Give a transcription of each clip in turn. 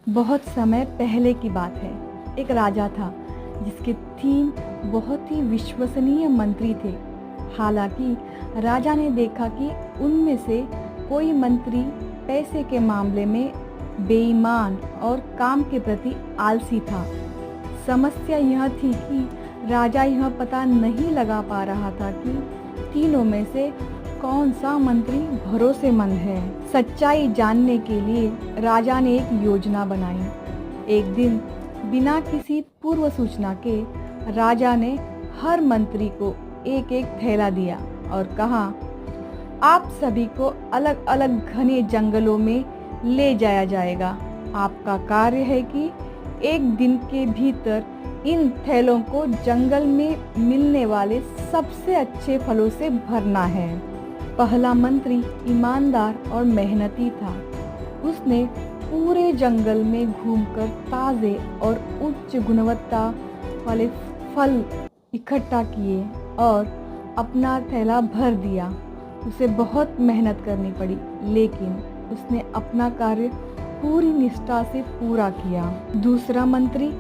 बहुत समय पहले की बात है। एक राजा था जिसके 3 बहुत ही विश्वसनीय मंत्री थे। हालांकि राजा ने देखा कि उनमें से कोई मंत्री पैसे के मामले में बेईमान और काम के प्रति आलसी था। समस्या यह थी कि राजा यह पता नहीं लगा पा रहा था कि तीनों में से कौन सा मंत्री भरोसेमंद है। सच्चाई जानने के लिए राजा ने एक योजना बनाई। एक दिन बिना किसी पूर्व सूचना के राजा ने हर मंत्री को एक एक थैला दिया और कहा, आप सभी को अलग अलग घने जंगलों में ले जाया जाएगा। आपका कार्य है कि एक दिन के भीतर इन थैलों को जंगल में मिलने वाले सबसे अच्छे फलों से भरना है। पहला मंत्री ईमानदार और मेहनती था। उसने पूरे जंगल में घूमकर ताज़े और उच्च गुणवत्ता वाले फल इकट्ठा किए और अपना थैला भर दिया। उसे बहुत मेहनत करनी पड़ी, लेकिन उसने अपना कार्य पूरी निष्ठा से पूरा किया। दूसरा मंत्री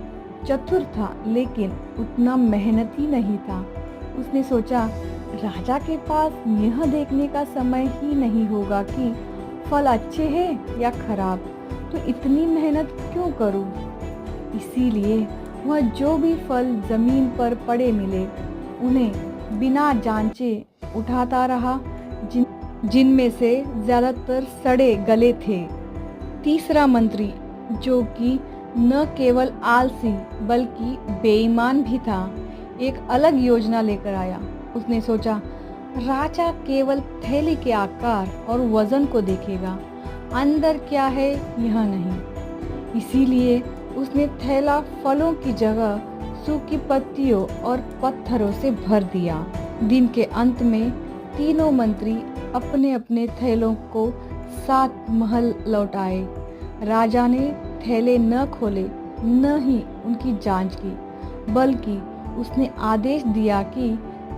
चतुर था, लेकिन उतना मेहनती नहीं था। उसने सोचा, राजा के पास यह देखने का समय ही नहीं होगा कि फल अच्छे हैं या खराब, तो इतनी मेहनत क्यों करूं? इसीलिए वह जो भी फल जमीन पर पड़े मिले उन्हें बिना जांचे उठाता रहा, जिनमें से ज़्यादातर सड़े गले थे। तीसरा मंत्री, जो कि न केवल आलसी बल्कि बेईमान भी था, एक अलग योजना लेकर आया। उसने सोचा, राजा केवल थैली के आकार और वजन को देखेगा, अंदर क्या है यह नहीं। इसीलिए उसने थैला फलों की जगह सूखी पत्तियों और पत्थरों से भर दिया। दिन के अंत में तीनों मंत्री अपने अपने थैलों को साथ महल लौटाए। राजा ने थैले न खोले, न ही उनकी जांच की, बल्कि उसने आदेश दिया कि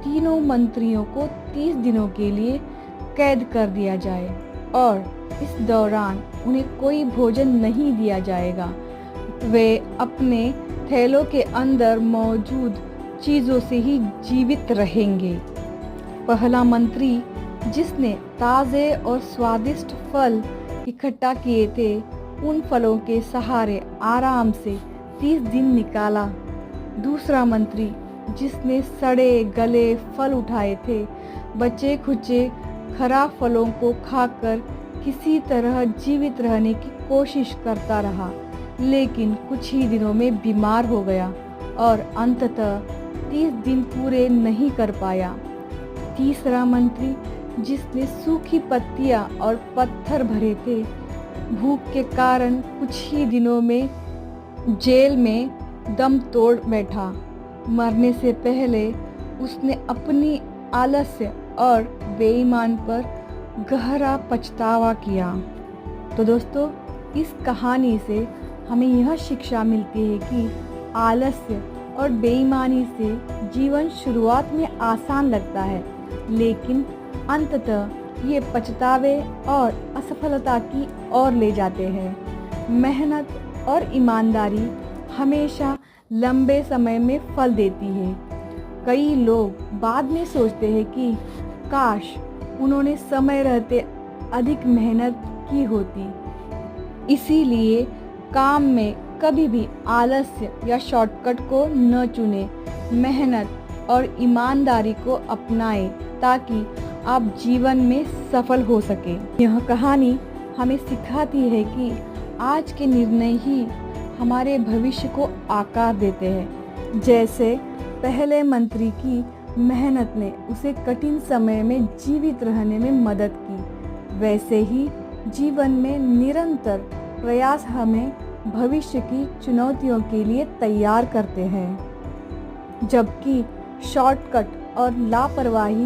तीनों मंत्रियों को 30 दिनों के लिए कैद कर दिया जाए और इस दौरान उन्हें कोई भोजन नहीं दिया जाएगा। वे अपने थैलों के अंदर मौजूद चीज़ों से ही जीवित रहेंगे। पहला मंत्री, जिसने ताज़े और स्वादिष्ट फल इकट्ठा किए थे, उन फलों के सहारे आराम से 30 दिन निकाला। दूसरा मंत्री, जिसने सड़े गले फल उठाए थे, बचे खुचे खराब फलों को खाकर किसी तरह जीवित रहने की कोशिश करता रहा, लेकिन कुछ ही दिनों में बीमार हो गया और अंततः 30 दिन पूरे नहीं कर पाया। तीसरा मंत्री, जिसने सूखी पत्तियां और पत्थर भरे थे, भूख के कारण कुछ ही दिनों में जेल में दम तोड़ बैठा। मरने से पहले उसने अपनी आलस्य और बेईमान पर गहरा पछतावा किया। तो दोस्तों, इस कहानी से हमें यह शिक्षा मिलती है कि आलस्य और बेईमानी से जीवन शुरुआत में आसान लगता है, लेकिन अंततः ये पछतावे और असफलता की ओर ले जाते हैं। मेहनत और ईमानदारी हमेशा लंबे समय में फल देती है। कई लोग बाद में सोचते हैं कि काश उन्होंने समय रहते अधिक मेहनत की होती। इसीलिए काम में कभी भी आलस्य या शॉर्टकट को न चुने, मेहनत और ईमानदारी को अपनाएं ताकि आप जीवन में सफल हो सके। यह कहानी हमें सिखाती है कि आज के निर्णय ही हमारे भविष्य को आकार देते हैं। जैसे पहले मंत्री की मेहनत ने उसे कठिन समय में जीवित रहने में मदद की, वैसे ही जीवन में निरंतर प्रयास हमें भविष्य की चुनौतियों के लिए तैयार करते हैं। जबकि शॉर्टकट और लापरवाही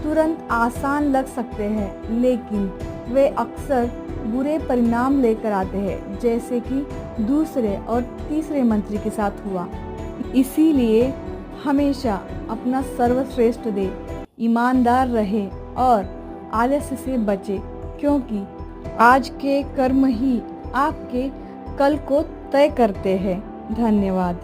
तुरंत आसान लग सकते हैं, लेकिन वे अक्सर बुरे परिणाम लेकर आते हैं, जैसे कि दूसरे और तीसरे मंत्री के साथ हुआ। इसीलिए हमेशा अपना सर्वश्रेष्ठ दे, ईमानदार रहे और आलस्य से बचे, क्योंकि आज के कर्म ही आपके कल को तय करते हैं। धन्यवाद।